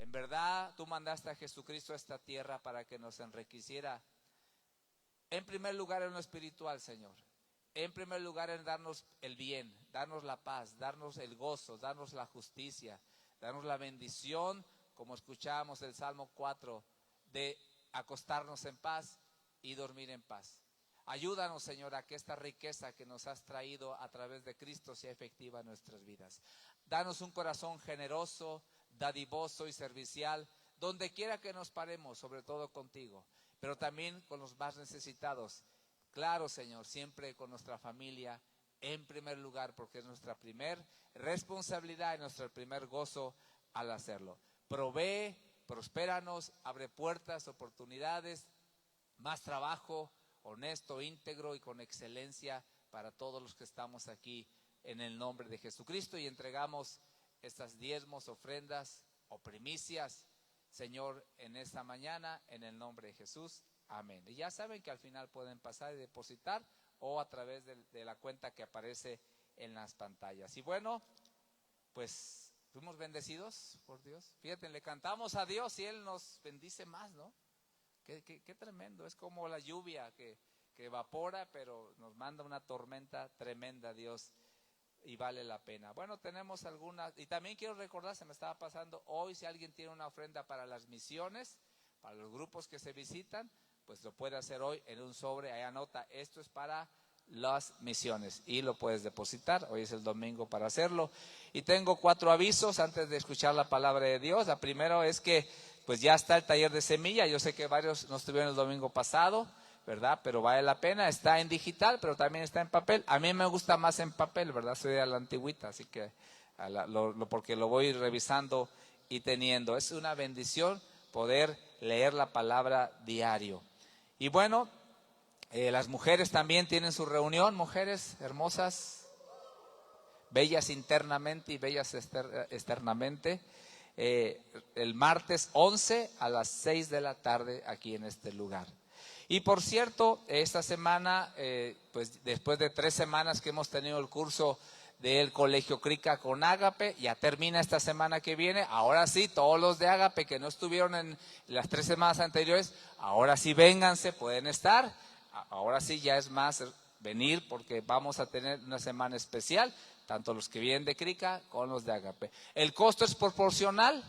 En verdad, tú mandaste a Jesucristo a esta tierra para que nos enriqueciera. En primer lugar en lo espiritual, Señor. En primer lugar en darnos el bien, darnos la paz, darnos el gozo, darnos la justicia, darnos la bendición, como escuchábamos el Salmo 4, de acostarnos en paz y dormir en paz. Ayúdanos, Señor, a que esta riqueza que nos has traído a través de Cristo sea efectiva en nuestras vidas. Danos un corazón generoso, dadivoso y servicial, donde quiera que nos paremos, sobre todo contigo, pero también con los más necesitados. Claro, Señor, siempre con nuestra familia en primer lugar, porque es nuestra primer responsabilidad y nuestro primer gozo al hacerlo. Provee, prospéranos, abre puertas, oportunidades, más trabajo, honesto, íntegro y con excelencia para todos los que estamos aquí en el nombre de Jesucristo, y entregamos estas diezmos, ofrendas o primicias, Señor, en esta mañana, en el nombre de Jesús. Amén. Y ya saben que al final pueden pasar y depositar o a través de la cuenta que aparece en las pantallas. Y bueno, pues fuimos bendecidos por Dios. Fíjate, le cantamos a Dios y Él nos bendice más, ¿no? Qué tremendo. Es como la lluvia que evapora, pero nos manda una tormenta tremenda, Dios, y vale la pena. Bueno, tenemos algunas, y también quiero recordar, se me estaba pasando hoy, si alguien tiene una ofrenda para las misiones, para los grupos que se visitan, pues lo puede hacer hoy en un sobre. Ahí anota, esto es para las misiones, y lo puedes depositar. Hoy es el domingo para hacerlo. Y tengo 4 avisos antes de escuchar la palabra de Dios. La primera es que pues ya está el taller de semilla. Yo sé que varios no estuvieron el domingo pasado, ¿verdad? Pero vale la pena. Está en digital, pero también está en papel. A mí me gusta más en papel, ¿verdad? Soy de la antigüita, así que porque lo voy revisando y teniendo. Es una bendición poder leer la palabra diario. Y bueno, las mujeres también tienen su reunión, mujeres hermosas, bellas internamente y bellas externamente, el martes 11 a las 6 de la tarde aquí en este lugar. Y por cierto, esta semana, pues después de 3 semanas que hemos tenido el curso del Colegio Crica con Ágape, ya termina esta semana que viene. Ahora sí, todos los de Ágape que no estuvieron en las 3 semanas anteriores, ahora sí vénganse, pueden estar. Ahora sí ya es más venir, porque vamos a tener una semana especial, tanto los que vienen de Crica con los de Ágape. El costo es proporcional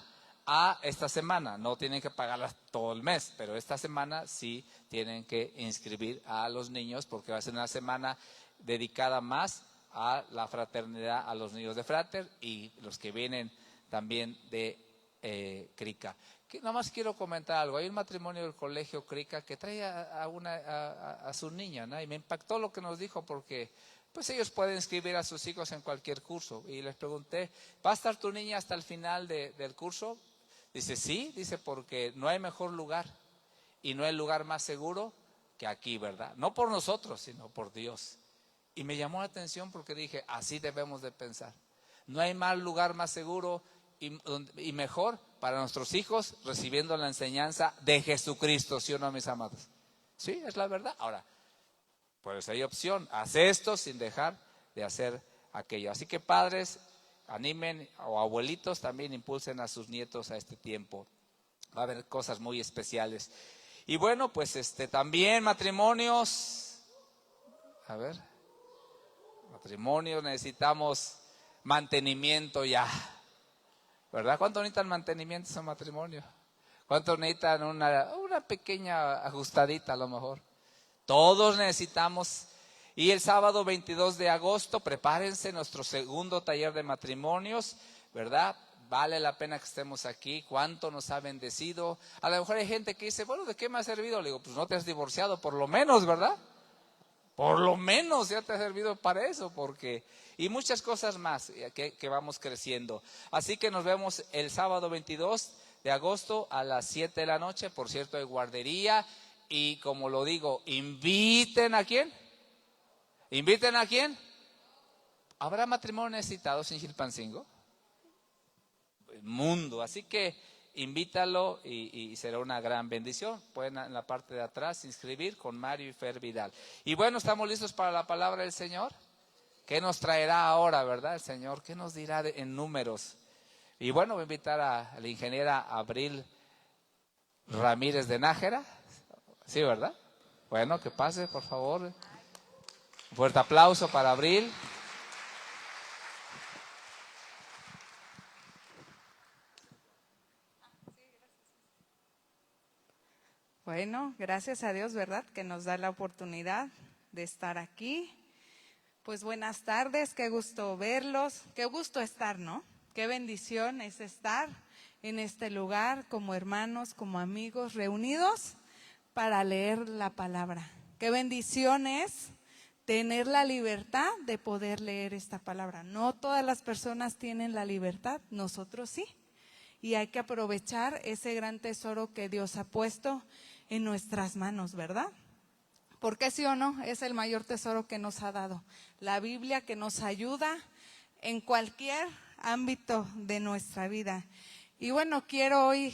a esta semana, no tienen que pagarlas todo el mes, pero esta semana sí tienen que inscribir a los niños, porque va a ser una semana dedicada más a la fraternidad, a los niños de Frater y los que vienen también de Crica. Nada más quiero comentar algo. Hay un matrimonio del Colegio Crica que trae a su niña, ¿no? Y me impactó lo que nos dijo, porque pues ellos pueden inscribir a sus hijos en cualquier curso. Y les pregunté, ¿va a estar tu niña hasta el final del curso? Dice, sí, dice, porque no hay mejor lugar y no hay lugar más seguro que aquí, ¿verdad? No por nosotros, sino por Dios. Y me llamó la atención porque dije, así debemos de pensar. No hay más lugar más seguro y mejor para nuestros hijos recibiendo la enseñanza de Jesucristo, ¿sí o no, mis amados? Sí, es la verdad. Ahora, pues hay opción, haz esto sin dejar de hacer aquello. Así que padres, animen, o abuelitos también impulsen a sus nietos a este tiempo. Va a haber cosas muy especiales. Y bueno, pues también matrimonios, necesitamos mantenimiento ya, ¿verdad? ¿Cuánto necesitan mantenimiento ese matrimonio? ¿Cuánto necesitan una pequeña ajustadita a lo mejor? Todos necesitamos. Y el sábado 22 de agosto, prepárense, nuestro segundo taller de matrimonios, ¿verdad? Vale la pena que estemos aquí. ¿Cuánto nos ha bendecido? A lo mejor hay gente que dice, bueno, ¿de qué me ha servido? Le digo, pues no te has divorciado, por lo menos, ¿verdad? Por lo menos ya te ha servido para eso, porque y muchas cosas más que vamos creciendo. Así que nos vemos el sábado 22 de agosto a las 7 de la noche. Por cierto, hay guardería. Y como lo digo, inviten ¿a quién? ¿Inviten a quién? ¿Habrá matrimonio necesitado en Chilpancingo? El mundo. Así que invítalo y será una gran bendición. Pueden en la parte de atrás inscribir con Mario y Fer Vidal. Y bueno, estamos listos para la palabra del Señor. ¿Qué nos traerá ahora, verdad, el Señor? ¿Qué nos dirá en Números? Y bueno, voy a invitar a la ingeniera Abril Ramírez de Nájera. Sí, ¿verdad? Bueno, que pase, por favor. Un fuerte aplauso para Abril. Bueno, gracias a Dios, ¿verdad?, que nos da la oportunidad de estar aquí. Pues buenas tardes, qué gusto verlos, qué gusto estar, ¿no? Qué bendición es estar en este lugar como hermanos, como amigos, reunidos para leer la palabra. Qué bendición es tener la libertad de poder leer esta palabra. No todas las personas tienen la libertad, nosotros sí. Y hay que aprovechar ese gran tesoro que Dios ha puesto en nuestras manos, ¿verdad? Porque sí o no, es el mayor tesoro que nos ha dado. La Biblia, que nos ayuda en cualquier ámbito de nuestra vida. Y bueno, quiero hoy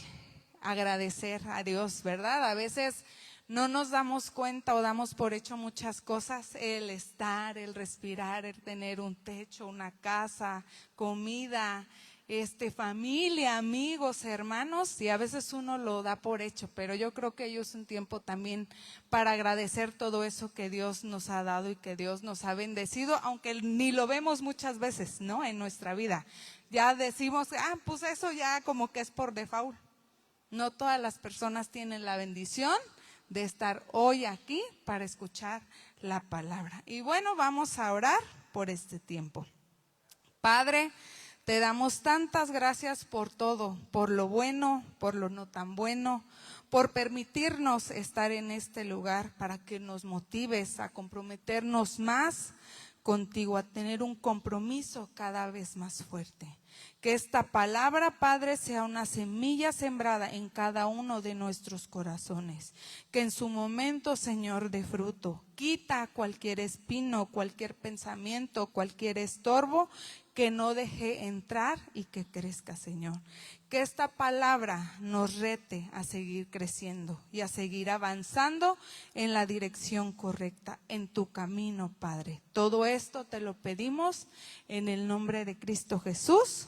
agradecer a Dios, ¿verdad? A veces no nos damos cuenta o damos por hecho muchas cosas, el estar, el respirar, el tener un techo, una casa, comida, familia, amigos, hermanos, y a veces uno lo da por hecho, pero yo creo que hoy es un tiempo también para agradecer todo eso que Dios nos ha dado y que Dios nos ha bendecido, aunque ni lo vemos muchas veces, ¿no?, en nuestra vida. Ya decimos, pues eso ya como que es por default. No todas las personas tienen la bendición de estar hoy aquí para escuchar la palabra. Y bueno, vamos a orar por este tiempo. Padre, te damos tantas gracias por todo, por lo bueno, por lo no tan bueno, por permitirnos estar en este lugar para que nos motives a comprometernos más contigo, a tener un compromiso cada vez más fuerte. Que esta palabra, Padre, sea una semilla sembrada en cada uno de nuestros corazones. Que en su momento, Señor, dé fruto. Quita cualquier espino, cualquier pensamiento, cualquier estorbo que no deje entrar y que crezca, Señor. Que esta palabra nos rete a seguir creciendo y a seguir avanzando en la dirección correcta, en tu camino, Padre. Todo esto te lo pedimos en el nombre de Cristo Jesús.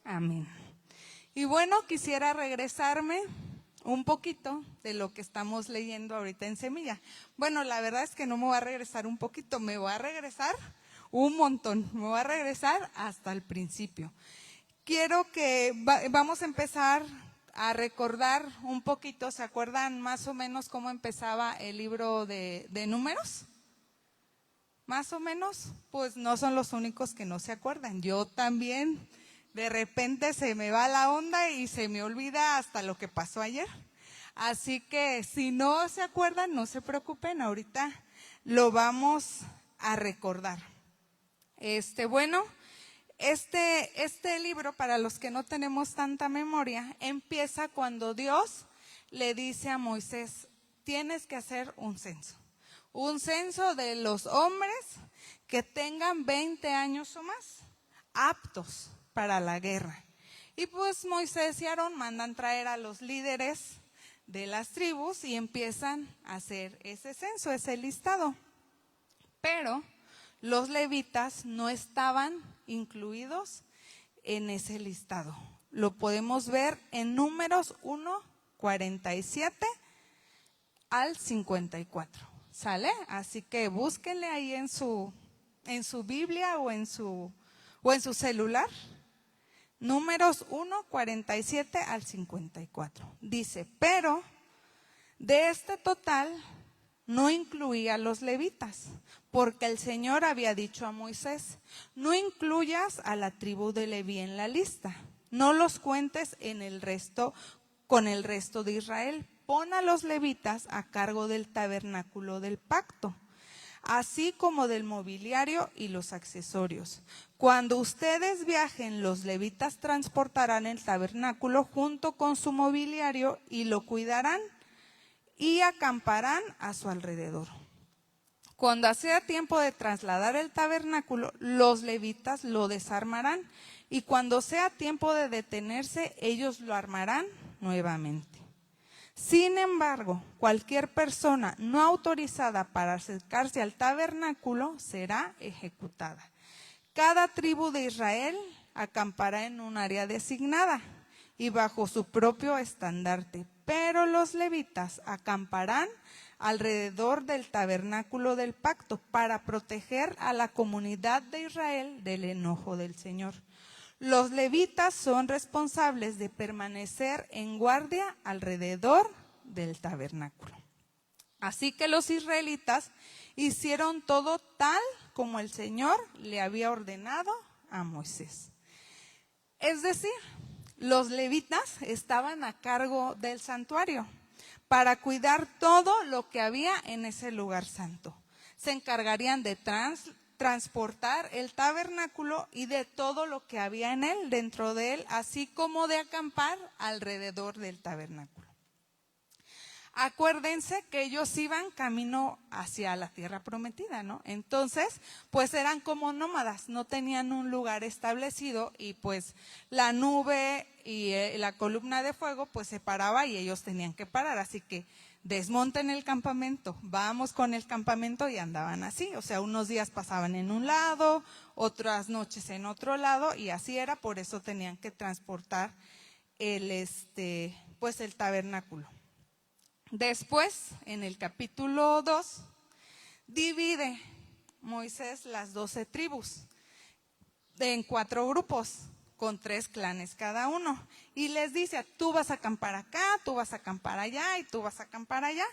Amén. Y bueno, quisiera regresarme un poquito de lo que estamos leyendo ahorita en Semilla. Bueno, la verdad es que no me voy a regresar un poquito, me voy a regresar un montón, me voy a regresar hasta el principio. Quiero que vamos a empezar a recordar un poquito. ¿Se acuerdan más o menos cómo empezaba el libro de Números? Más o menos, pues no son los únicos que no se acuerdan. Yo también, de repente se me va la onda y se me olvida hasta lo que pasó ayer. Así que si no se acuerdan, no se preocupen, ahorita lo vamos a recordar. Bueno, este libro, para los que no tenemos tanta memoria, empieza cuando Dios le dice a Moisés, tienes que hacer un censo de los hombres que tengan 20 años o más, aptos para la guerra. Y pues Moisés y Aarón mandan traer a los líderes de las tribus y empiezan a hacer ese censo, ese listado. Pero los levitas no estaban incluidos en ese listado. Lo podemos ver en Números 1, 47 al 54. ¿Sale? Así que búsquenle ahí en su Biblia o en su celular. Números 1, 47 al 54. Dice, pero de este total no incluía a los levitas, porque el Señor había dicho a Moisés, no incluyas a la tribu de Leví en la lista, no los cuentes con el resto de Israel, pon a los levitas a cargo del tabernáculo del pacto, así como del mobiliario y los accesorios. Cuando ustedes viajen, los levitas transportarán el tabernáculo junto con su mobiliario y lo cuidarán y acamparán a su alrededor. Cuando sea tiempo de trasladar el tabernáculo, los levitas lo desarmarán y cuando sea tiempo de detenerse, ellos lo armarán nuevamente. Sin embargo, cualquier persona no autorizada para acercarse al tabernáculo será ejecutada. Cada tribu de Israel acampará en un área designada y bajo su propio estandarte, pero los levitas acamparán alrededor del tabernáculo del pacto para proteger a la comunidad de Israel del enojo del Señor. Los levitas son responsables de permanecer en guardia alrededor del tabernáculo. Así que los israelitas hicieron todo tal como el Señor le había ordenado a Moisés. Es decir, los levitas estaban a cargo del santuario para cuidar todo lo que había en ese lugar santo. Se encargarían de transportar el tabernáculo y de todo lo que había en él, dentro de él, así como de acampar alrededor del tabernáculo. Acuérdense que ellos iban camino hacia la tierra prometida, ¿no? Entonces, pues eran como nómadas, no tenían un lugar establecido y pues la nube y la columna de fuego pues se paraba y ellos tenían que parar, así que desmonten el campamento, vamos con el campamento y andaban así, o sea, unos días pasaban en un lado, otras noches en otro lado y así era, por eso tenían que transportar pues el tabernáculo. Después, en el capítulo 2, divide Moisés las 12 tribus en 4 grupos, con 3 clanes cada uno. Y les dice, tú vas a acampar acá, tú vas a acampar allá y tú vas a acampar allá.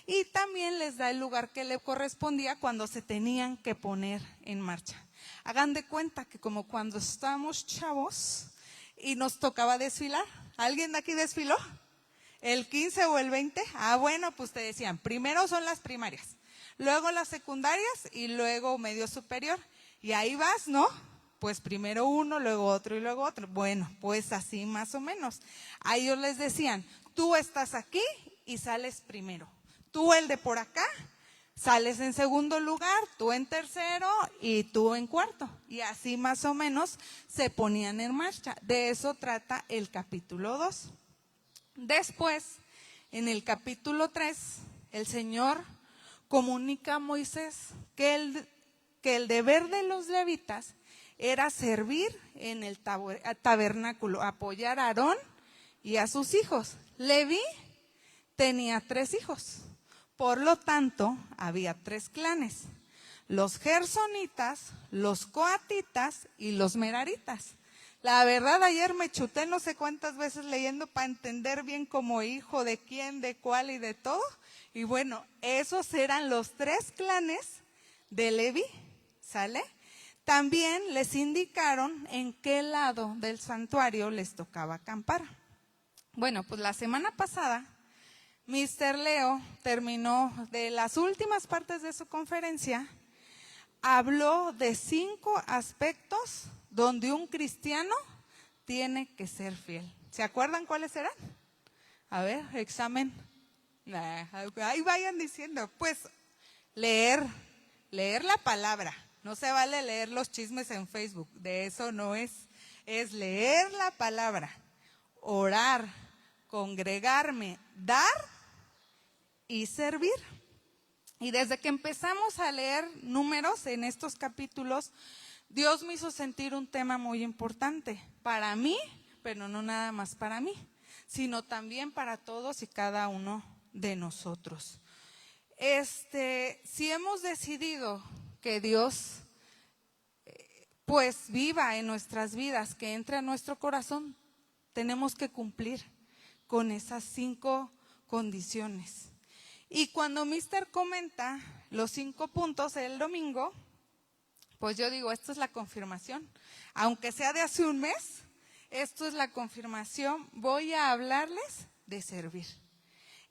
Y también les da el lugar que le correspondía cuando se tenían que poner en marcha. Hagan de cuenta que como cuando estábamos chavos y nos tocaba desfilar. ¿Alguien de aquí desfiló? ¿El 15 o el 20? Bueno, pues te decían, primero son las primarias, luego las secundarias y luego medio superior. Y ahí vas, ¿no? Pues primero uno, luego otro y luego otro. Bueno, pues así más o menos. A ellos les decían, tú estás aquí y sales primero. Tú el de por acá, sales en segundo lugar, tú en tercero y tú en cuarto. Y así más o menos se ponían en marcha. De eso trata el capítulo 2. Después, en el capítulo 3, el Señor comunica a Moisés que el deber de los levitas era servir en el tabernáculo, apoyar a Aarón y a sus hijos. Leví tenía 3 hijos, por lo tanto, había 3 clanes: los gersonitas, los coatitas y los meraritas. La verdad, ayer me chuté no sé cuántas veces leyendo para entender bien como hijo de quién, de cuál y de todo. Y bueno, esos eran los 3 clanes de Leví, ¿sale? También les indicaron en qué lado del santuario les tocaba acampar. Bueno, pues la semana pasada, Mr. Leo terminó de las últimas partes de su conferencia, habló de 5 aspectos donde un cristiano tiene que ser fiel. ¿Se acuerdan cuáles eran? A ver, examen. Ahí vayan diciendo. Pues leer la palabra. No se vale leer los chismes en Facebook, de eso no es. Es leer la palabra, orar, congregarme, dar y servir. Y desde que empezamos a leer Números en estos capítulos, Dios me hizo sentir un tema muy importante para mí, pero no nada más para mí, sino también para todos y cada uno de nosotros. Si hemos decidido que Dios pues viva en nuestras vidas, que entre a nuestro corazón, tenemos que cumplir con esas 5 condiciones. Y cuando Mister comenta los 5 puntos el domingo, pues yo digo, esto es la confirmación. Aunque sea de hace un mes, esto es la confirmación. Voy a hablarles de servir.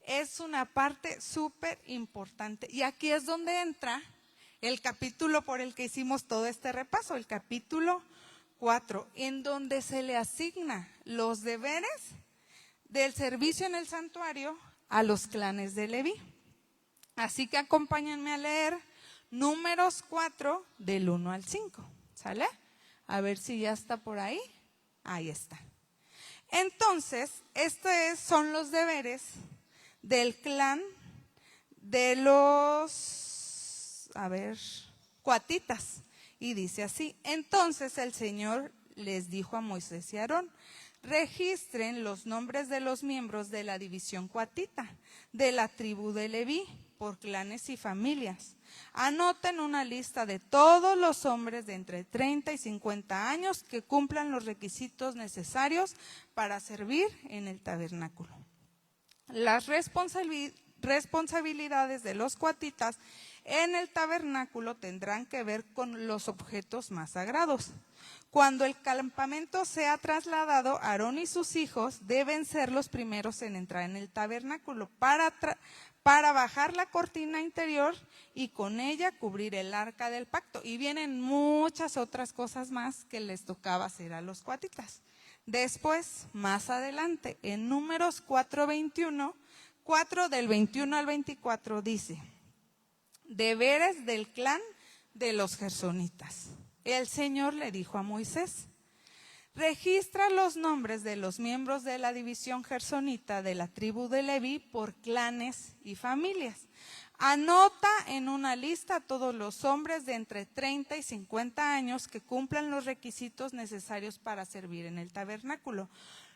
Es una parte súper importante. Y aquí es donde entra el capítulo por el que hicimos todo este repaso, el capítulo 4, en donde se le asigna los deberes del servicio en el santuario a los clanes de Leví. Así que acompáñenme a leer Números 4 del 1 al 5, ¿sale? A ver si ya está por ahí. Ahí está. Entonces, son los deberes del clan de los, coatitas. Y dice así: entonces el Señor les dijo a Moisés y Aarón: registren los nombres de los miembros de la división coatita, de la tribu de Leví, por clanes y familias. Anoten una lista de todos los hombres de entre 30 y 50 años que cumplan los requisitos necesarios para servir en el tabernáculo. Las responsabilidades de los coatitas en el tabernáculo tendrán que ver con los objetos más sagrados. Cuando el campamento sea trasladado, Aarón y sus hijos deben ser los primeros en entrar en el tabernáculo para bajar la cortina interior y con ella cubrir el arca del pacto. Y vienen muchas otras cosas más que les tocaba hacer a los coatitas. Después, más adelante, en Números 4:21, 4 del 21 al 24 dice: deberes del clan de los gersonitas. El Señor le dijo a Moisés: registra los nombres de los miembros de la división gersonita de la tribu de Leví por clanes y familias. Anota en una lista a todos los hombres de entre 30 y 50 años que cumplan los requisitos necesarios para servir en el tabernáculo.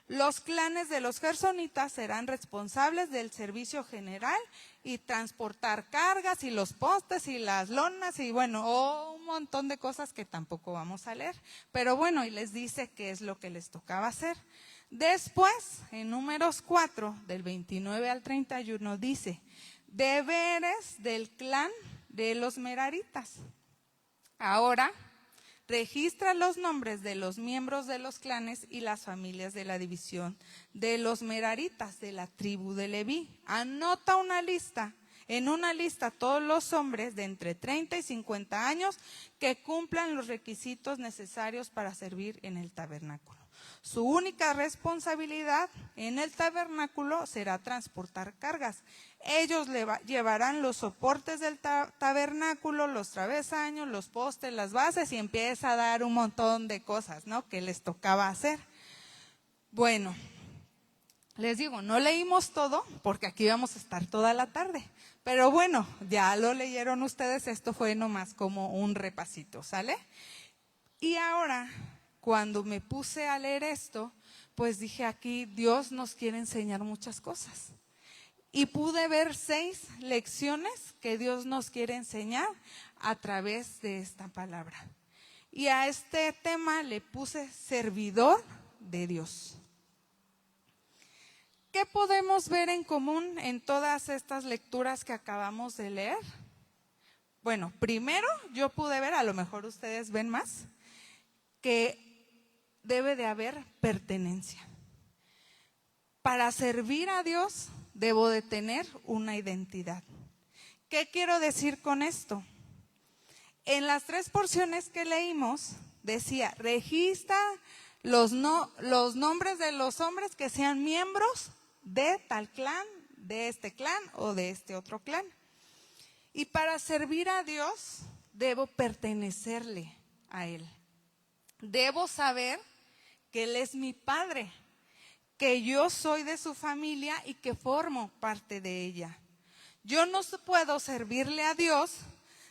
Los clanes de los gersonitas serán responsables del servicio general y transportar cargas y los postes y las lonas y bueno, un montón de cosas que tampoco vamos a leer. Pero bueno, y les dice qué es lo que les tocaba hacer. Después, en Números 4, del 29 al 31, dice: deberes del clan de los meraritas. Ahora, registra los nombres de los miembros de los clanes y las familias de la división de los meraritas de la tribu de Leví. Anota en una lista todos los hombres de entre 30 y 50 años que cumplan los requisitos necesarios para servir en el tabernáculo. Su única responsabilidad en el tabernáculo será transportar cargas. Ellos llevarán los soportes del tabernáculo, los travesaños, los postes, las bases y empieza a dar un montón de cosas, ¿no?, que les tocaba hacer. Bueno, les digo, no leímos todo porque aquí vamos a estar toda la tarde. Pero bueno, ya lo leyeron ustedes, esto fue nomás como un repasito, ¿sale? Y ahora, cuando me puse a leer esto, pues dije, aquí Dios nos quiere enseñar muchas cosas. Y pude ver 6 lecciones que Dios nos quiere enseñar a través de esta palabra. Y a este tema le puse servidor de Dios. ¿Qué podemos ver en común en todas estas lecturas que acabamos de leer? Bueno, primero yo pude ver, a lo mejor ustedes ven más, que debe de haber pertenencia. Para servir a Dios debo de tener una identidad. ¿Qué quiero decir con esto? En las 3 porciones que leímos decía: registra los nombres de los hombres que sean miembros de tal clan, de este clan o de este otro clan. Y para servir a Dios debo pertenecerle a Él. Debo saber que Él es mi Padre, que yo soy de su familia y que formo parte de ella. Yo no puedo servirle a Dios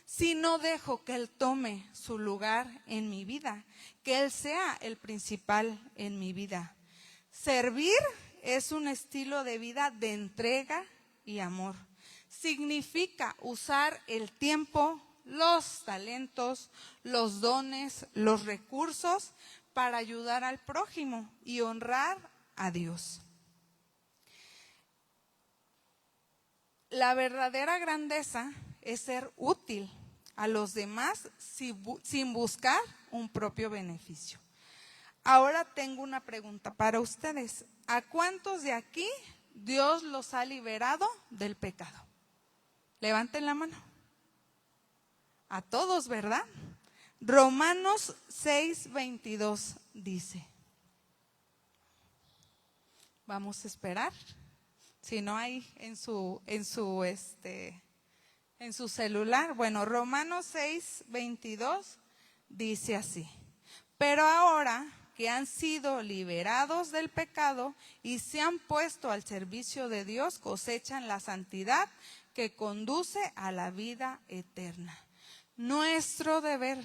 si no dejo que Él tome su lugar en mi vida, que Él sea el principal en mi vida. Servir es un estilo de vida de entrega y amor. Significa usar el tiempo, los talentos, los dones, los recursos para ayudar al prójimo y honrar a Dios. La verdadera grandeza es ser útil a los demás sin buscar un propio beneficio. Ahora tengo una pregunta para ustedes. ¿A cuántos de aquí Dios los ha liberado del pecado? Levanten la mano. A todos, ¿verdad? Romanos 6:22 dice. Vamos a esperar. Si no hay en su celular. Bueno, Romanos 6:22 dice así: pero ahora que han sido liberados del pecado y se han puesto al servicio de Dios, cosechan la santidad que conduce a la vida eterna. Nuestro deber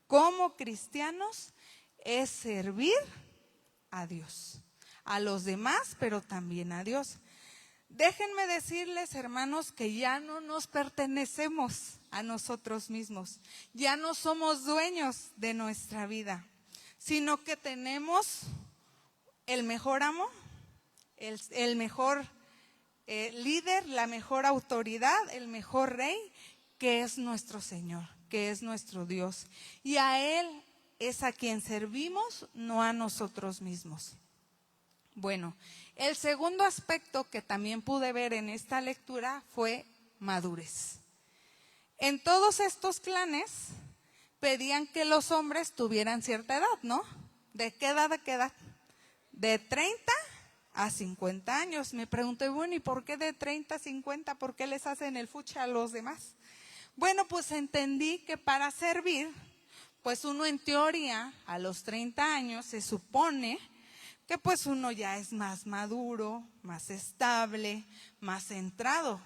como cristianos es servir a Dios, a los demás, pero también a Dios. Déjenme decirles, hermanos, que ya no nos pertenecemos a nosotros mismos, ya no somos dueños de nuestra vida, sino que tenemos el mejor amo, el mejor líder, la mejor autoridad, el mejor rey, que es nuestro Señor, que es nuestro Dios. Y a Él es a quien servimos, no a nosotros mismos. Bueno, el segundo aspecto que también pude ver en esta lectura fue madurez. En todos estos clanes pedían que los hombres tuvieran cierta edad, ¿no? ¿De qué edad a qué edad? De 30 a 50 años. Me pregunté, bueno, ¿y por qué de 30 a 50? ¿Por qué les hacen el fuchi a los demás? Bueno, pues entendí que para servir, pues uno en teoría a los 30 años se supone que pues uno ya es más maduro, más estable, más centrado.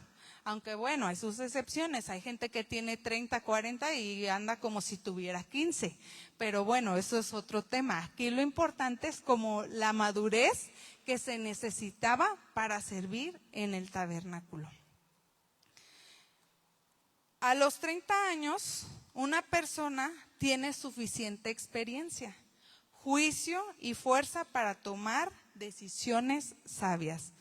Aunque bueno, hay sus excepciones, hay gente que tiene 30, 40 y anda como si tuviera 15. Pero bueno, eso es otro tema. Aquí lo importante es como la madurez que se necesitaba para servir en el tabernáculo. A los 30 años, una persona tiene suficiente experiencia, juicio y fuerza para tomar decisiones sabias.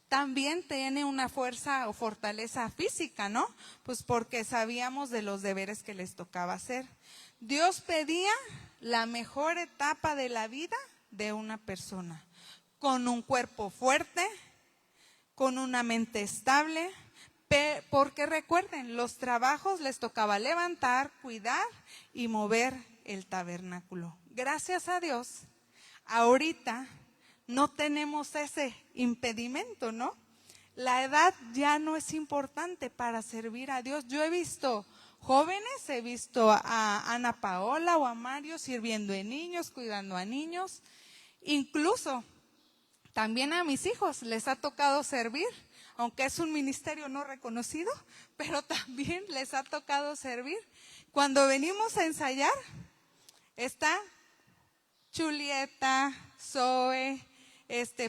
También tiene una fuerza o fortaleza física, ¿no? Pues porque sabíamos de los deberes que les tocaba hacer. Dios pedía la mejor etapa de la vida de una persona, con un cuerpo fuerte, con una mente estable, porque recuerden, los trabajos les tocaba levantar, cuidar y mover el tabernáculo. Gracias a Dios, ahorita no tenemos ese impedimento, ¿no? La edad ya no es importante para servir a Dios. Yo he visto jóvenes, he visto a Ana Paola o a Mario sirviendo en niños, cuidando a niños. Incluso también a mis hijos les ha tocado servir, aunque es un ministerio no reconocido, pero también les ha tocado servir. Cuando venimos a ensayar, está Julieta, Zoe,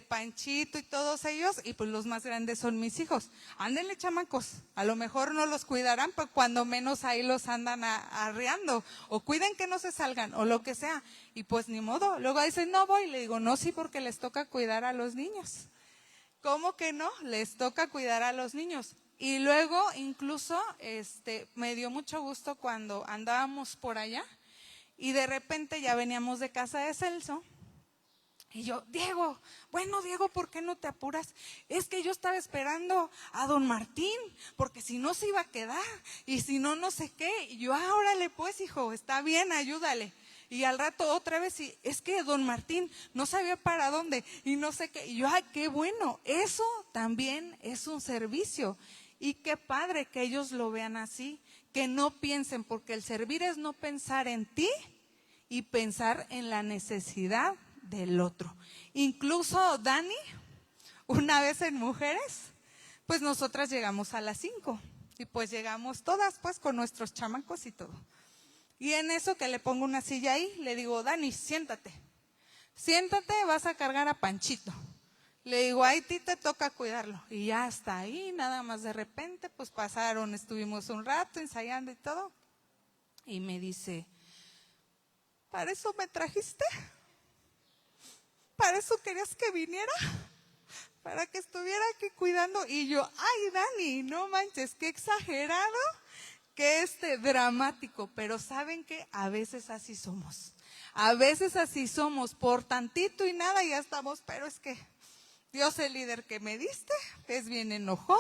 Panchito y todos ellos, y pues los más grandes son mis hijos. Ándenle, chamacos, a lo mejor no los cuidarán, pero cuando menos ahí los andan arreando, o cuiden que no se salgan, o lo que sea, y pues ni modo. Luego dicen, no voy, le digo, no, sí, porque les toca cuidar a los niños. ¿Cómo que no? Les toca cuidar a los niños. Y luego incluso me dio mucho gusto cuando andábamos por allá, y de repente ya veníamos de casa de Celso. Y yo, Diego, ¿por qué no te apuras? Es que yo estaba esperando a don Martín, porque si no se iba a quedar, y si no, no sé qué. Y yo, órale pues, hijo, está bien, ayúdale. Y al rato otra vez, y es que don Martín no sabía para dónde, y no sé qué. Y yo, qué bueno, eso también es un servicio. Y qué padre que ellos lo vean así, que no piensen, porque el servir es no pensar en ti y pensar en la necesidad del otro. Incluso Dani, una vez en Mujeres, pues nosotras llegamos a las 5 y pues llegamos todas pues con nuestros chamacos y todo. Y en eso que le pongo una silla ahí, le digo, Dani, siéntate, vas a cargar a Panchito. Le digo, a ti te toca cuidarlo. Y ya está ahí, nada más de repente, pues pasaron, estuvimos un rato ensayando y todo. Y me dice, ¿para eso me trajiste? ¿Para eso querías que viniera? ¿Para que estuviera aquí cuidando? Y yo, ay, Dani, no manches, qué exagerado, qué dramático. Pero ¿saben qué? A veces así somos. A veces así somos, por tantito y nada ya estamos, pero es que Dios, el líder que me diste, es bien enojón,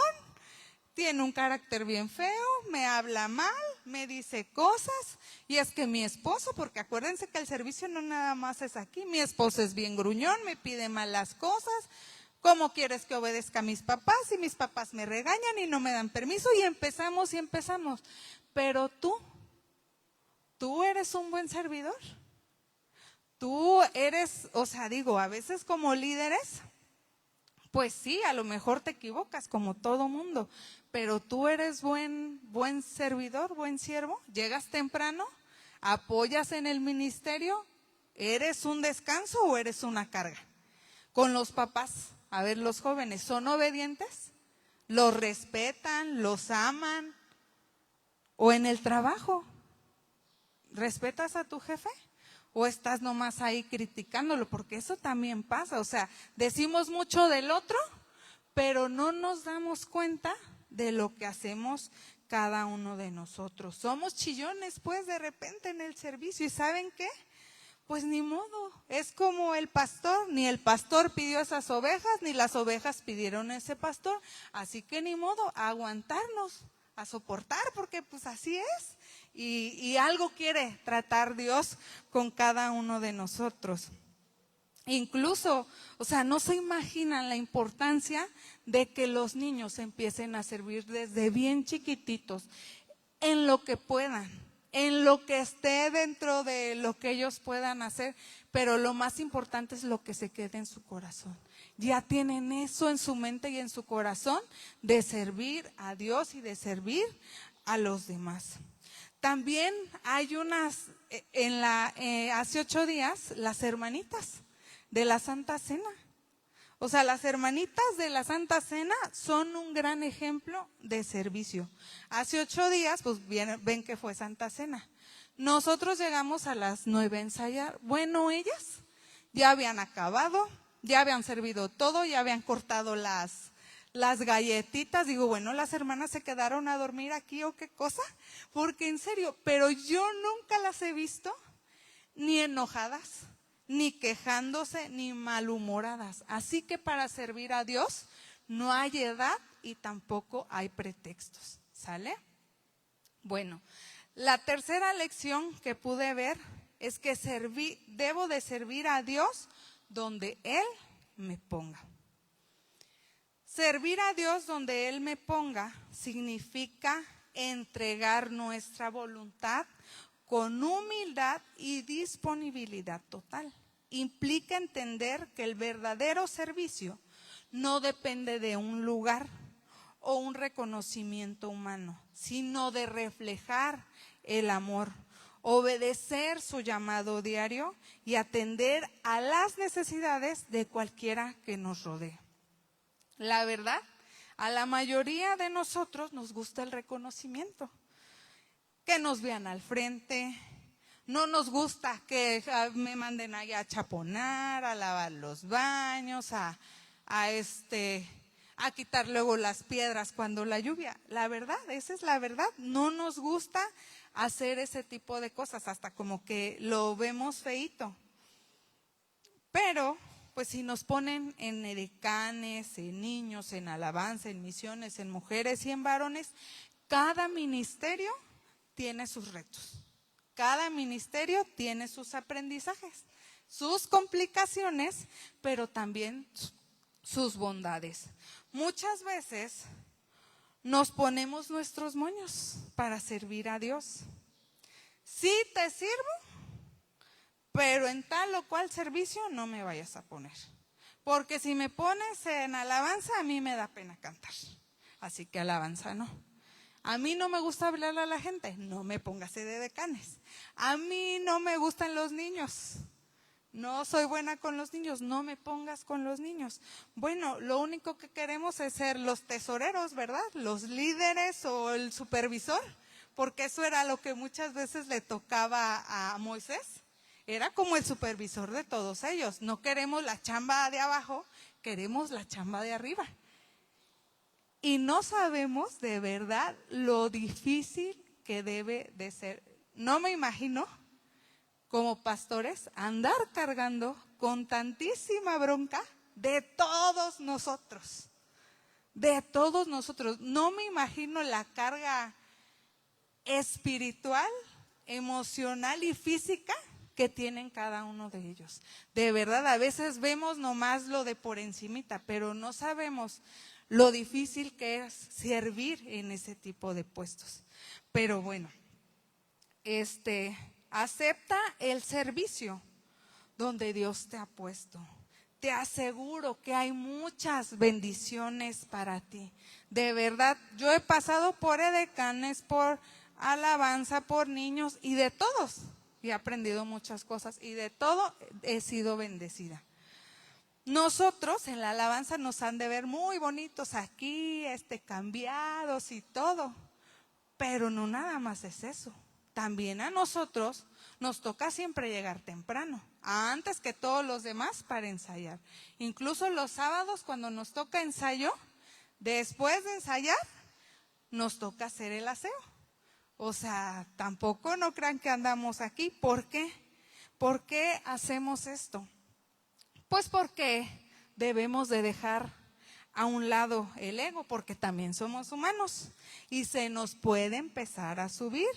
tiene un carácter bien feo, me habla mal, me dice cosas, y es que mi esposo, porque acuérdense que el servicio no nada más es aquí, mi esposo es bien gruñón, me pide malas cosas, ¿cómo quieres que obedezca a mis papás? Y mis papás me regañan y no me dan permiso, y empezamos, pero tú eres un buen servidor, tú eres, a veces como líderes, pues sí, a lo mejor te equivocas como todo mundo, pero tú eres buen servidor, buen siervo, llegas temprano, apoyas en el ministerio, ¿Eres un descanso o eres una carga? Con los papás, a ver, los jóvenes, ¿son obedientes? ¿Los respetan? ¿Los aman? ¿O en el trabajo? ¿Respetas a tu jefe? ¿O estás nomás ahí criticándolo? Porque eso también pasa, o sea, decimos mucho del otro, pero no nos damos cuenta de lo que hacemos cada uno de nosotros. Somos chillones, pues, de repente en el servicio. ¿Y saben qué? Pues ni modo, es como el pastor, ni el pastor pidió esas ovejas, ni las ovejas pidieron ese pastor, así que ni modo, a aguantarnos, a soportar, porque pues así es, y algo quiere tratar Dios con cada uno de nosotros. Incluso, o sea, no se imaginan la importancia de que los niños empiecen a servir desde bien chiquititos, en lo que puedan, en lo que esté dentro de lo que ellos puedan hacer, pero lo más importante es lo que se quede en su corazón. Ya tienen eso en su mente y en su corazón de servir a Dios y de servir a los demás. También hay hace 8 días, las hermanitas de la Santa Cena. O sea, las hermanitas de la Santa Cena son un gran ejemplo de servicio. Hace 8 días, pues ven que fue Santa Cena. Nosotros llegamos a las 9 a ensayar. Bueno, ellas ya habían acabado, ya habían servido todo, ya habían cortado las galletitas. Digo, bueno, las hermanas se quedaron a dormir aquí o qué cosa, porque en serio, pero yo nunca las he visto ni enojadas, ni quejándose, ni malhumoradas. Así que para servir a Dios no hay edad y tampoco hay pretextos. ¿Sale? Bueno, la tercera lección que pude ver es que debo de servir a Dios donde Él me ponga. Servir a Dios donde Él me ponga significa entregar nuestra voluntad con humildad y disponibilidad total. Implica entender que el verdadero servicio no depende de un lugar o un reconocimiento humano, sino de reflejar el amor, obedecer su llamado diario y atender a las necesidades de cualquiera que nos rodee. La verdad, a la mayoría de nosotros nos gusta el reconocimiento. Que nos vean al frente, no nos gusta que me manden allá a chaponar, a lavar los baños, a quitar luego las piedras cuando la lluvia. La verdad, esa es la verdad, no nos gusta hacer ese tipo de cosas, hasta como que lo vemos feíto. Pero, pues si nos ponen en edecanes, en niños, en alabanza, en misiones, en mujeres y en varones, cada ministerio tiene sus retos. Cada ministerio tiene sus aprendizajes, sus complicaciones, pero también sus bondades. Muchas veces nos ponemos nuestros moños para servir a Dios. Sí te sirvo, pero en tal o cual servicio no me vayas a poner. Porque si me pones en alabanza, a mí me da pena cantar. Así que alabanza no. A mí no me gusta hablarle a la gente, no me pongas de decanes. A mí no me gustan los niños, no soy buena con los niños, no me pongas con los niños. Bueno, lo único que queremos es ser los tesoreros, ¿verdad? Los líderes o el supervisor, porque eso era lo que muchas veces le tocaba a Moisés. Era como el supervisor de todos ellos. No queremos la chamba de abajo, queremos la chamba de arriba. Y no sabemos de verdad lo difícil que debe de ser. No me imagino como pastores andar cargando con tantísima bronca de todos nosotros. De todos nosotros. No me imagino la carga espiritual, emocional y física que tienen cada uno de ellos. De verdad, a veces vemos nomás lo de por encimita, pero no sabemos lo difícil que es servir en ese tipo de puestos. Pero bueno, acepta el servicio donde Dios te ha puesto. Te aseguro que hay muchas bendiciones para ti. De verdad, yo he pasado por edecanes, por alabanza, por niños y de todos. y he aprendido muchas cosas y de todo he sido bendecida. Nosotros en la alabanza nos han de ver muy bonitos aquí, cambiados y todo, pero no nada más es eso. También a nosotros nos toca siempre llegar temprano, antes que todos los demás para ensayar. Incluso los sábados cuando nos toca ensayo, después de ensayar, nos toca hacer el aseo. O sea, tampoco no crean que andamos aquí. ¿Por qué? ¿Por qué hacemos esto? Pues porque debemos de dejar a un lado el ego, porque también somos humanos y se nos puede empezar a subir.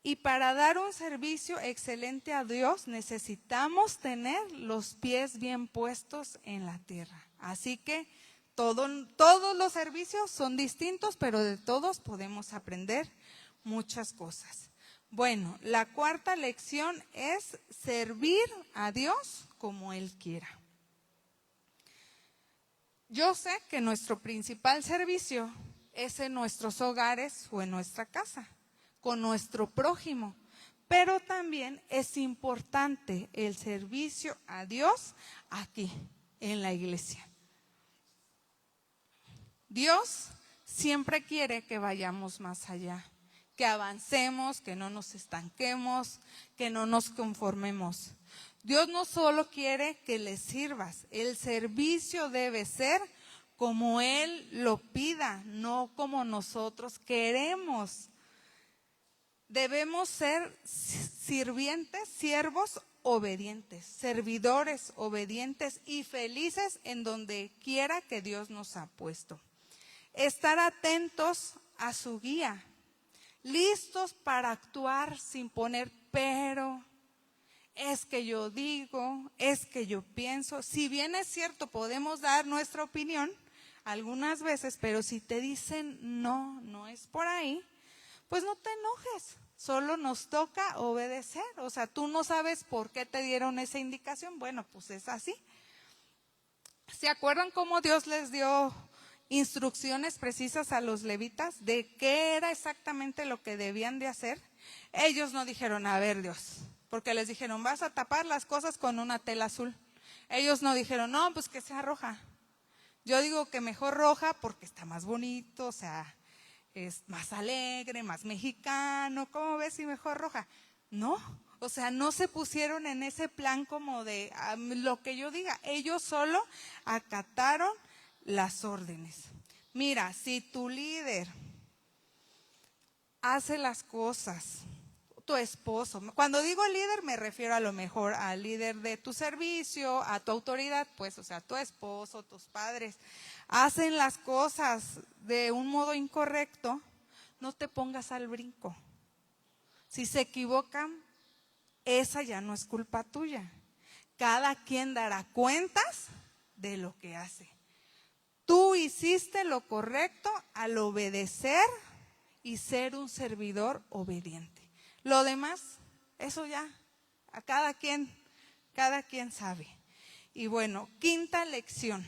Y para dar un servicio excelente a Dios necesitamos tener los pies bien puestos en la tierra. Así que todos los servicios son distintos, pero de todos podemos aprender muchas cosas. Bueno, la cuarta lección es servir a Dios como Él quiera. Yo sé que nuestro principal servicio es en nuestros hogares o en nuestra casa, con nuestro prójimo, pero también es importante el servicio a Dios aquí, en la iglesia. Dios siempre quiere que vayamos más allá, que avancemos, que no nos estanquemos, que no nos conformemos. Dios no solo quiere que le sirvas, el servicio debe ser como Él lo pida, no como nosotros queremos. Debemos ser sirvientes, siervos obedientes, servidores obedientes y felices en donde quiera que Dios nos ha puesto. Estar atentos a su guía, listos para actuar sin poner pero, es que yo digo, es que yo pienso. Si bien es cierto, podemos dar nuestra opinión algunas veces, pero si te dicen no es por ahí, pues no te enojes, solo nos toca obedecer. O sea, tú no sabes por qué te dieron esa indicación, bueno, pues es así. ¿Se acuerdan cómo Dios les dio instrucciones precisas a los levitas de qué era exactamente lo que debían de hacer? Ellos no dijeron, a ver Dios, porque les dijeron, vas a tapar las cosas con una tela azul. Ellos no dijeron, no, pues que sea roja. Yo digo que mejor roja porque está más bonito, o sea, es más alegre, más mexicano, ¿cómo ves si mejor roja? No, o sea, no se pusieron en ese plan como de lo que yo diga, ellos solo acataron las órdenes. Mira, si tu líder hace las cosas, tu esposo, cuando digo líder me refiero a lo mejor al líder de tu servicio, a tu autoridad, pues, o sea, tu esposo, tus padres, hacen las cosas de un modo incorrecto, no te pongas al brinco. Si se equivocan, esa ya no es culpa tuya. Cada quien dará cuentas de lo que hace. Tú hiciste lo correcto al obedecer y ser un servidor obediente. Lo demás, eso ya, a cada quien sabe. Y bueno, quinta lección,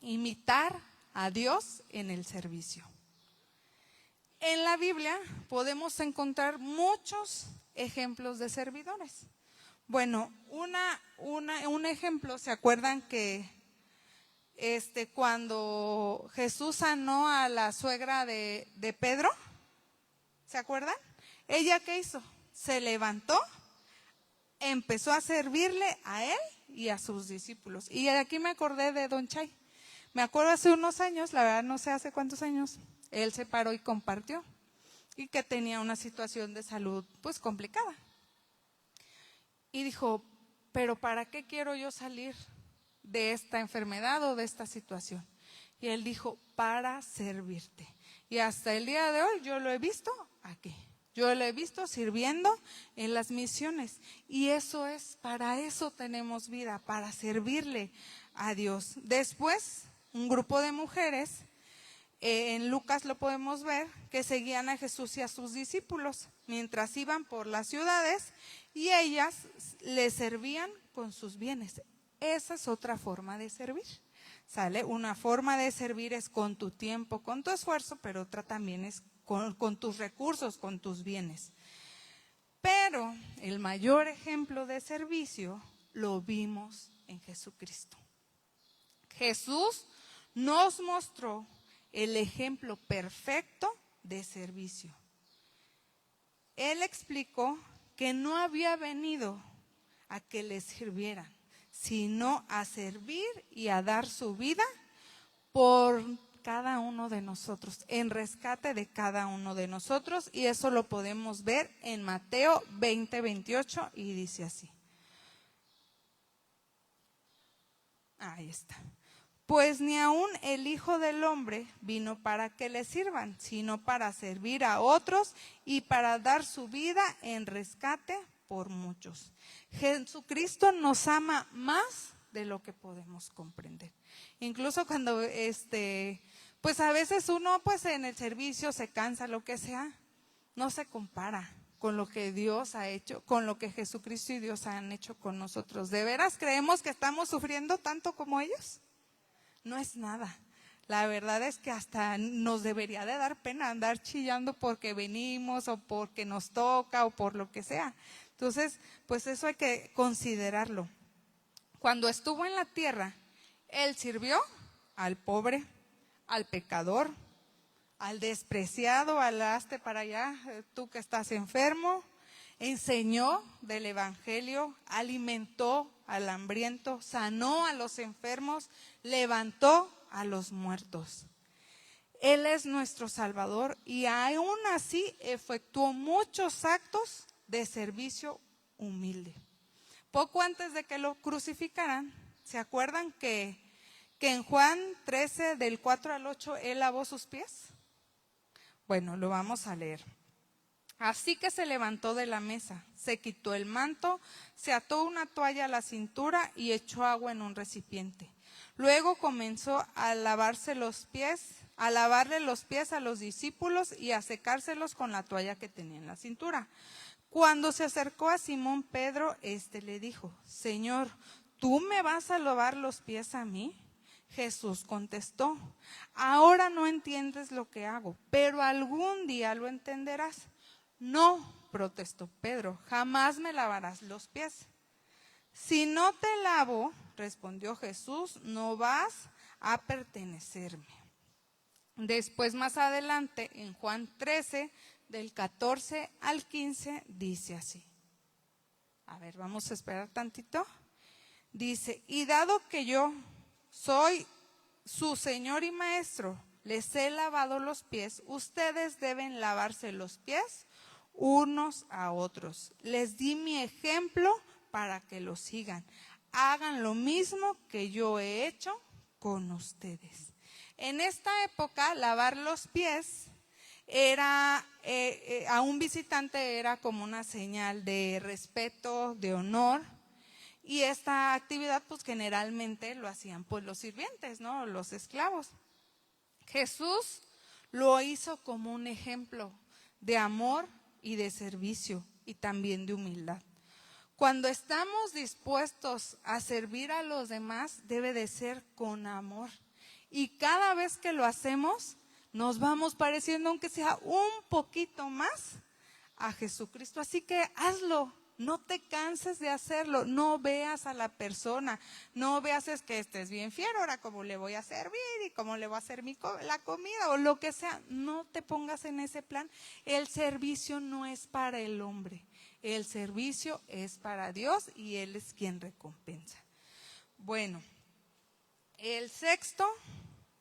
imitar a Dios en el servicio. En la Biblia podemos encontrar muchos ejemplos de servidores. Bueno, un ejemplo, ¿se acuerdan que cuando Jesús sanó a la suegra de Pedro? ¿Se acuerdan? ¿Ella qué hizo? Se levantó, empezó a servirle a él y a sus discípulos. Y aquí me acordé de Don Chay. Me acuerdo hace unos años, la verdad no sé hace cuántos años, él se paró y compartió y que tenía una situación de salud pues complicada. Y dijo, pero ¿para qué quiero yo salir de esta enfermedad o de esta situación? Y él dijo, para servirte. Y hasta el día de hoy yo lo he visto aquí. Yo lo he visto sirviendo en las misiones. Y eso es, para eso tenemos vida, para servirle a Dios. Después, un grupo de mujeres, en Lucas lo podemos ver, que seguían a Jesús y a sus discípulos mientras iban por las ciudades y ellas le servían con sus bienes. Esa es otra forma de servir. ¿Sale? Una forma de servir es con tu tiempo, con tu esfuerzo, pero otra también es con tus recursos, con tus bienes. Pero Pero el mayor ejemplo de servicio lo vimos en Jesucristo. Jesús nos mostró el ejemplo perfecto de servicio. Él explicó que no había venido a que le sirvieran, sino a servir y a dar su vida por cada uno de nosotros, en rescate de cada uno de nosotros, y eso lo podemos ver en Mateo 20:28 y dice así. Ahí está. Pues ni aun el Hijo del Hombre vino para que le sirvan, sino para servir a otros y para dar su vida en rescate por muchos. Jesucristo nos ama más de lo que podemos comprender. Incluso cuando pues a veces uno pues en el servicio se cansa, lo que sea, no se compara con lo que Dios ha hecho, con lo que Jesucristo y Dios han hecho con nosotros. ¿De veras creemos que estamos sufriendo tanto como ellos? No es nada. La verdad es que hasta nos debería de dar pena andar chillando porque venimos o porque nos toca o por lo que sea. Entonces, pues eso hay que considerarlo. Cuando estuvo en la tierra, Él sirvió al pobre, al pecador, al despreciado, al hazte para allá, tú que estás enfermo, enseñó del evangelio, alimentó al hambriento, sanó a los enfermos, levantó a los muertos. Él es nuestro Salvador y aún así efectuó muchos actos de servicio humilde. Poco antes de que lo crucificaran, ¿se acuerdan que en Juan 13 del 4 al 8 Él lavó sus pies? Bueno, lo vamos a leer. Así que se levantó de la mesa, se quitó el manto, se ató una toalla a la cintura y echó agua en un recipiente. Luego comenzó a lavarle los pies a los discípulos y a secárselos con la toalla que tenía en la cintura. Cuando se acercó a Simón Pedro, le dijo: Señor, ¿tú me vas a lavar los pies a mí? Jesús contestó: ahora no entiendes lo que hago, pero algún día lo entenderás. No, protestó Pedro, jamás me lavarás los pies. Si no te lavo, respondió Jesús, no vas a pertenecerme. Después, más adelante, en Juan 13, del 14 al 15, dice así. A ver, vamos a esperar tantito. Dice: y dado que yo soy su Señor y Maestro, les he lavado los pies, ustedes deben lavarse los pies unos a otros. Les di mi ejemplo para que lo sigan. Hagan lo mismo que yo he hecho con ustedes. En esta época, lavar los pies era a un visitante era como una señal de respeto, de honor. Y esta actividad pues generalmente lo hacían pues los sirvientes, ¿no? Los esclavos. Jesús lo hizo como un ejemplo de amor y de servicio y también de humildad. Cuando estamos dispuestos a servir a los demás, debe de ser con amor. Y cada vez que lo hacemos, nos vamos pareciendo, aunque sea un poquito más, a Jesucristo. Así que hazlo. No te canses de hacerlo, no veas a la persona, no veas es que estés bien fiero, ahora cómo le voy a servir y cómo le voy a hacer la comida o lo que sea. No te pongas en ese plan. El servicio no es para el hombre, el servicio es para Dios y Él es quien recompensa. Bueno,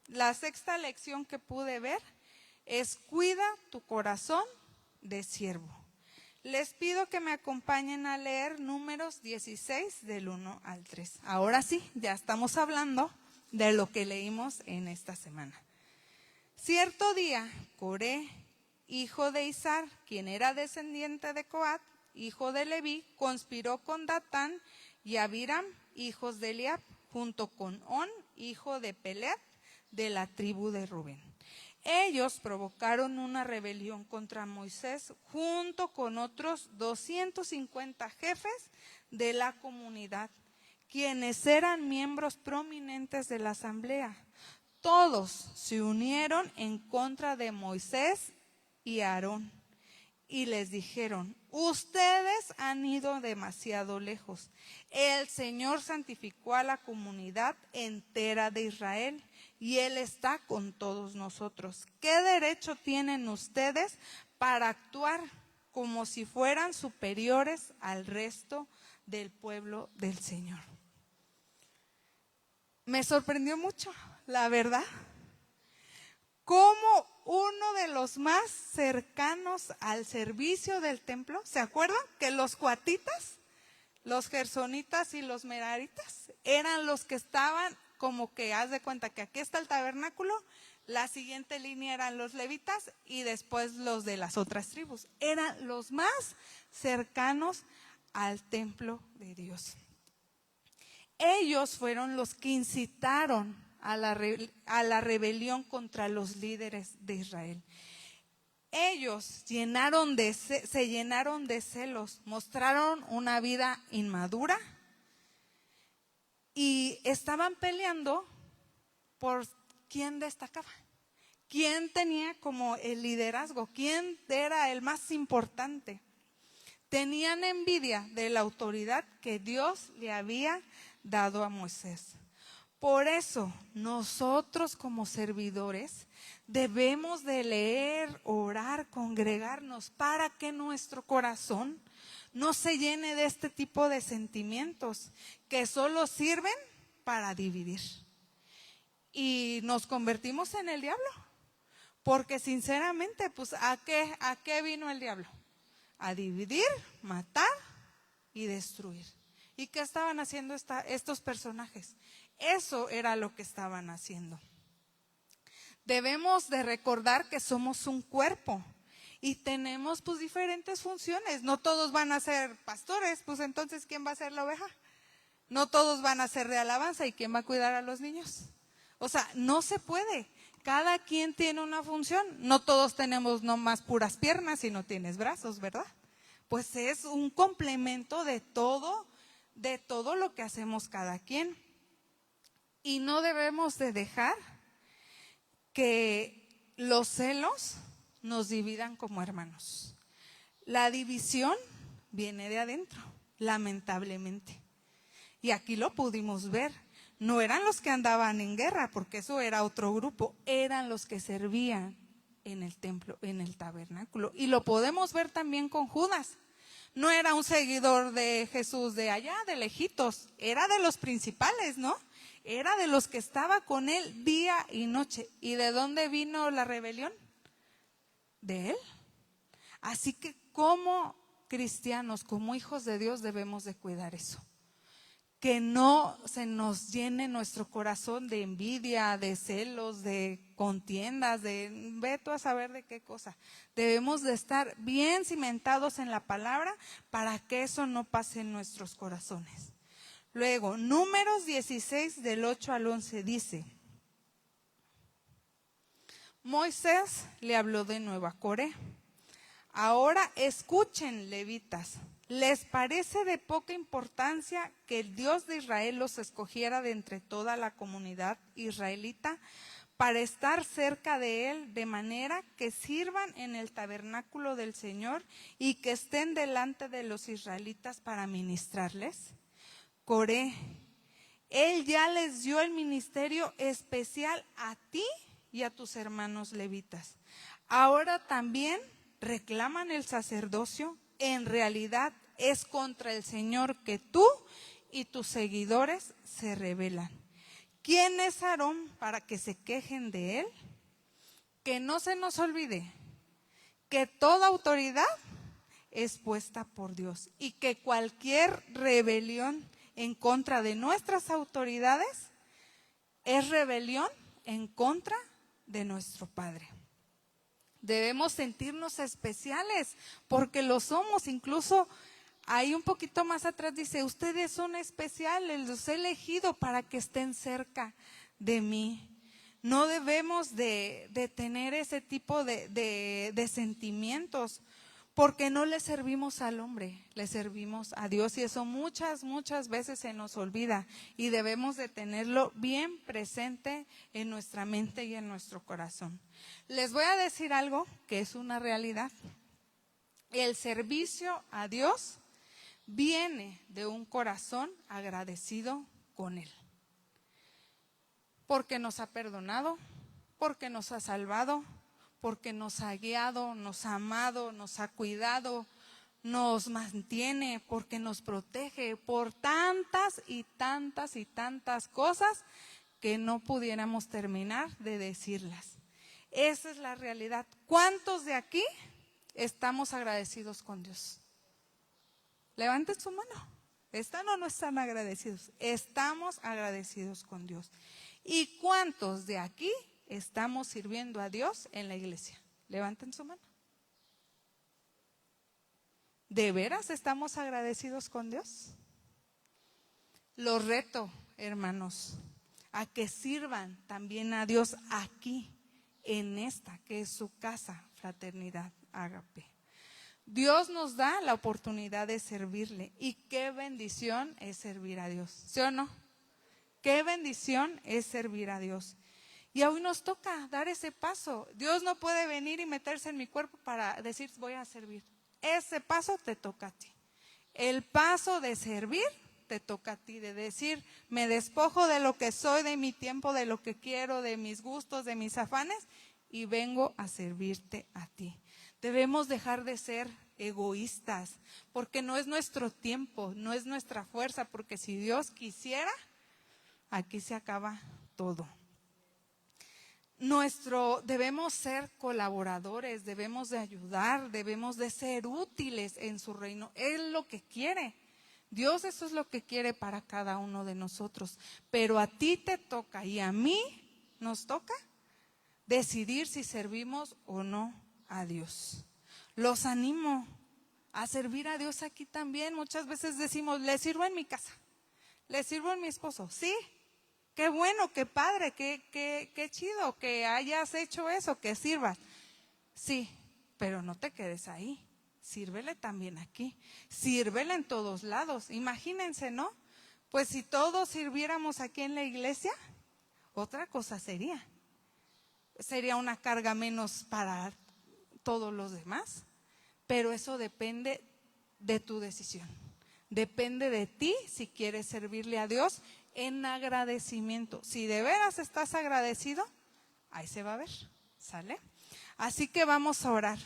la sexta lección que pude ver es: cuida tu corazón de siervo. Les pido que me acompañen a leer Números 16 del 1 al 3. Ahora sí, ya estamos hablando de lo que leímos en esta semana. Cierto día, Coré, hijo de Izar, quien era descendiente de Coat, hijo de Leví, conspiró con Datán y Abiram, hijos de Eliab, junto con On, hijo de Pelet, de la tribu de Rubén. Ellos provocaron una rebelión contra Moisés junto con otros 250 jefes de la comunidad, quienes eran miembros prominentes de la asamblea. Todos se unieron en contra de Moisés y Aarón y les dijeron: ustedes han ido demasiado lejos. El Señor santificó a la comunidad entera de Israel y Él está con todos nosotros. ¿Qué derecho tienen ustedes para actuar como si fueran superiores al resto del pueblo del Señor? Me sorprendió mucho, la verdad, cómo uno de los más cercanos al servicio del templo, ¿se acuerdan? Que los coatitas, los gersonitas y los meraritas eran los que estaban como que, haz de cuenta que aquí está el tabernáculo, la siguiente línea eran los levitas y después los de las otras tribus. Eran los más cercanos al templo de Dios. Ellos fueron los que incitaron a la rebelión contra los líderes de Israel. Ellos se llenaron de celos, mostraron una vida inmadura y estaban peleando por quién destacaba, quién tenía como el liderazgo, quién era el más importante. Tenían envidia de la autoridad que Dios le había dado a Moisés. Por eso nosotros como servidores debemos de leer, orar, congregarnos para que nuestro corazón no se llene de este tipo de sentimientos que solo sirven para dividir. Y nos convertimos en el diablo, porque sinceramente, pues ¿a qué vino el diablo? A dividir, matar y destruir. ¿Y qué estaban haciendo estos personajes? Eso era lo que estaban haciendo. Debemos de recordar que somos un cuerpo y tenemos pues diferentes funciones. No todos van a ser pastores, pues entonces ¿quién va a ser la oveja? No todos van a ser de alabanza, ¿y quién va a cuidar a los niños? O sea, no se puede. Cada quien tiene una función. No todos tenemos nomás puras piernas y no tienes brazos, ¿verdad? Pues es un complemento de todo lo que hacemos cada quien. Y no debemos de dejar que los celos nos dividan como hermanos. La división viene de adentro, lamentablemente. Y aquí lo pudimos ver. No eran los que andaban en guerra, porque eso era otro grupo, eran los que servían en el templo, en el tabernáculo. Y lo podemos ver también con Judas. No era un seguidor de Jesús de allá, de lejitos, era de los principales, ¿no? Era de los que estaba con él día y noche. ¿Y de dónde vino la rebelión? De él. Así que como cristianos, como hijos de Dios, debemos de cuidar eso. Que no se nos llene nuestro corazón de envidia, de celos, de contiendas, de ve tú a saber de qué cosa. Debemos de estar bien cimentados en la palabra para que eso no pase en nuestros corazones. Luego, Números 16 del 8 al 11 dice: Moisés le habló de nuevo a Coré. Ahora escuchen, levitas. ¿Les parece de poca importancia que el Dios de Israel los escogiera de entre toda la comunidad israelita para estar cerca de Él, de manera que sirvan en el tabernáculo del Señor y que estén delante de los israelitas para ministrarles? Coré, Él ya les dio el ministerio especial a ti y a tus hermanos levitas. Ahora también reclaman el sacerdocio. En realidad es contra el Señor que tú y tus seguidores se rebelan. ¿Quién es Aarón para que se quejen de él? Que no se nos olvide que toda autoridad es puesta por Dios y que cualquier rebelión en contra de nuestras autoridades es rebelión en contra de nuestro Padre. Debemos sentirnos especiales porque lo somos. Incluso ahí un poquito más atrás dice: ustedes son especiales, los he elegido para que estén cerca de mí. No debemos de tener ese tipo de sentimientos, porque no le servimos al hombre, le servimos a Dios, y eso muchas veces se nos olvida y debemos de tenerlo bien presente en nuestra mente y en nuestro corazón. Les voy a decir algo que es una realidad. El servicio a Dios viene de un corazón agradecido con Él. Porque nos ha perdonado, porque nos ha salvado, porque nos ha guiado, nos ha amado, nos ha cuidado, nos mantiene, porque nos protege por tantas y tantas y tantas cosas que no pudiéramos terminar de decirlas. Esa es la realidad. ¿Cuántos de aquí estamos agradecidos con Dios? Levanten su mano. ¿Están o no están agradecidos? Estamos agradecidos con Dios. ¿Y cuántos de aquí estamos sirviendo a Dios en la iglesia? Levanten su mano. ¿De veras estamos agradecidos con Dios? Los reto, hermanos, a que sirvan también a Dios aquí, en esta que es su casa, Fraternidad Ágape. Dios nos da la oportunidad de servirle, y qué bendición es servir a Dios, ¿sí o no? Qué bendición es servir a Dios. Y hoy nos toca dar ese paso. Dios no puede venir y meterse en mi cuerpo para decir voy a servir. Ese paso te toca a ti. El paso de servir te toca a ti, de decir me despojo de lo que soy, de mi tiempo, de lo que quiero, de mis gustos, de mis afanes, y vengo a servirte a ti. Debemos dejar de ser egoístas, porque no es nuestro tiempo, no es nuestra fuerza, porque si Dios quisiera, aquí se acaba todo. Debemos ser colaboradores, debemos de ayudar, debemos de ser útiles en su reino. Él lo que quiere. Dios eso es lo que quiere para cada uno de nosotros. Pero a ti te toca y a mí nos toca decidir si servimos o no a Dios. Los animo a servir a Dios aquí también. Muchas veces decimos, le sirvo en mi casa, le sirvo en mi esposo. Sí. Qué bueno, qué padre, qué chido que hayas hecho eso, que sirvas. Sí, pero no te quedes ahí. Sírvele también aquí. Sírvele en todos lados. Imagínense, ¿no? Pues si todos sirviéramos aquí en la iglesia, otra cosa sería. Sería una carga menos para todos los demás. Pero eso depende de tu decisión. Depende de ti si quieres servirle a Dios en agradecimiento. Si de veras estás agradecido, ahí se va a ver, ¿sale? Así que vamos a orar.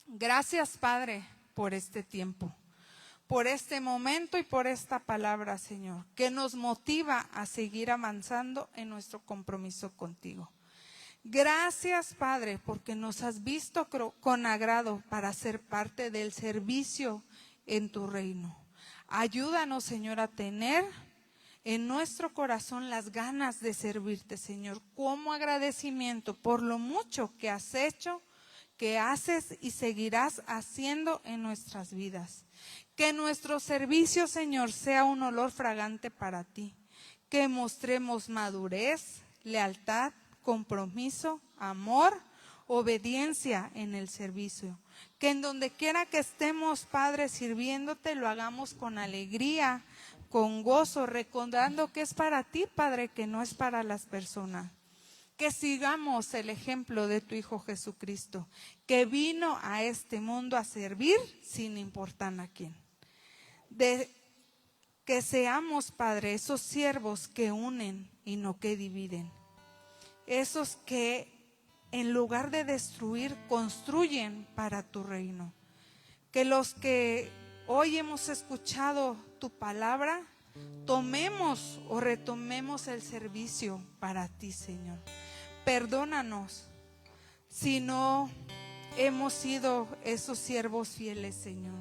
Gracias, Padre, por este tiempo, por este momento y por esta palabra, Señor, que nos motiva a seguir avanzando en nuestro compromiso contigo. Gracias, Padre, porque nos has visto con agrado para ser parte del servicio en tu reino. Ayúdanos, Señor, a tener en nuestro corazón las ganas de servirte, Señor, como agradecimiento por lo mucho que has hecho, que haces y seguirás haciendo en nuestras vidas. Que nuestro servicio, Señor, sea un olor fragante para ti. Que mostremos madurez, lealtad, compromiso, amor, obediencia en el servicio. Que en donde quiera que estemos, Padre, sirviéndote, lo hagamos con alegría, con gozo, recordando que es para ti, Padre, que no es para las personas. Que sigamos el ejemplo de tu Hijo Jesucristo, que vino a este mundo a servir sin importar a quién. Que seamos, Padre, esos siervos que unen y no que dividen. Esos que en lugar de destruir, construyen para tu reino. Que los que hoy hemos escuchado tu palabra, tomemos o retomemos el servicio para ti, Señor. Perdónanos si no hemos sido esos siervos fieles, Señor.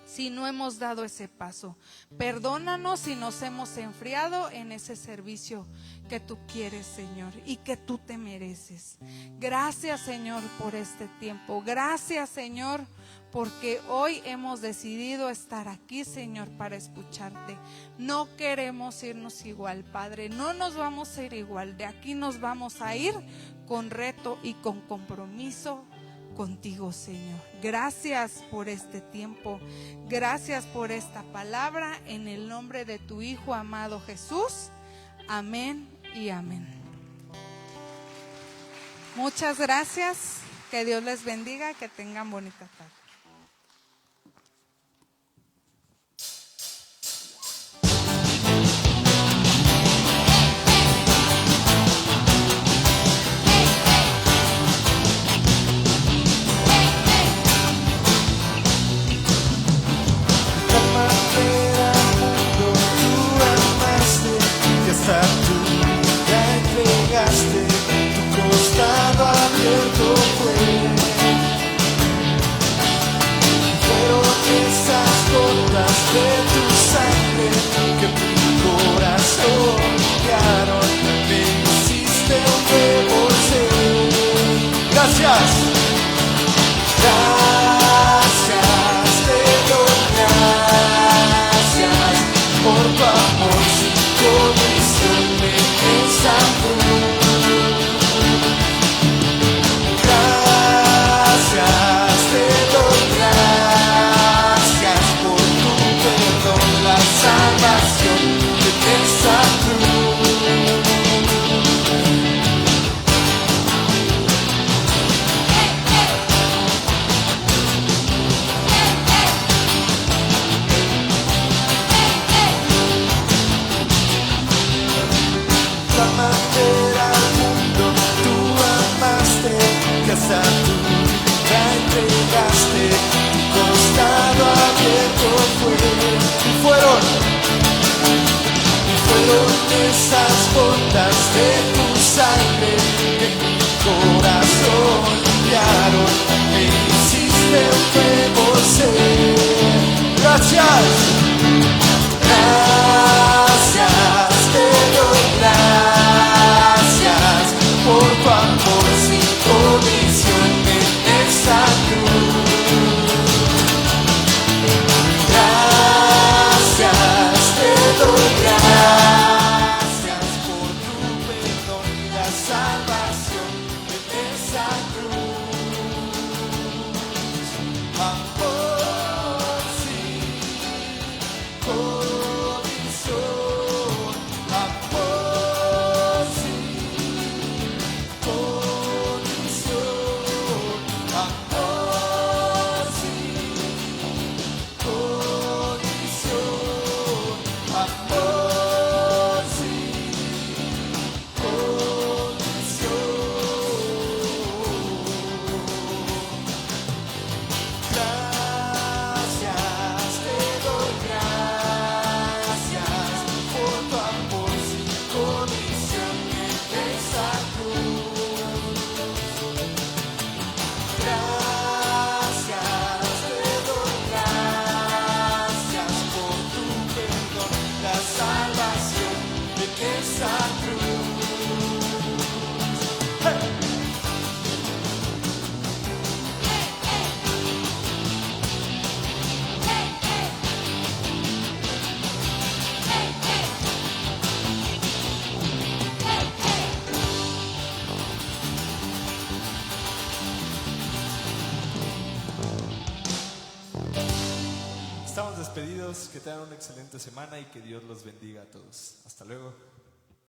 Si no hemos dado ese paso. Perdónanos si nos hemos enfriado en ese servicio que tú quieres, Señor, y que tú te mereces. Gracias, Señor, por este tiempo. Gracias, Señor, porque hoy hemos decidido estar aquí, Señor, para escucharte. No queremos irnos igual, Padre. No nos vamos a ir igual. De aquí nos vamos a ir con reto y con compromiso contigo, Señor. Gracias por este tiempo. Gracias por esta palabra. En el nombre de tu Hijo amado Jesús. Amén y amén. Muchas gracias. Que Dios les bendiga. Que tengan bonita tarde. esas gotas de tu sangre que mi corazón limpiaron, me hiciste un nuevo ser. Gracias, gracias, te doy gracias por tu amor sin condición en esa cruz. Gracias, te doy gracias por tu perdón y la salvación en esa cruz. Amor sin condición, amor sin condición, amor sin condición, amor sin condición. Gracias, te doy gracias por tu amor sin condición en esa cruz. Gracias, te doy gracias por tu perdón, la salvación en esa cruz. ¡Hey! Estamos despedidos, que tengan una excelente semana y que Dios los bendiga a todos. Hasta luego.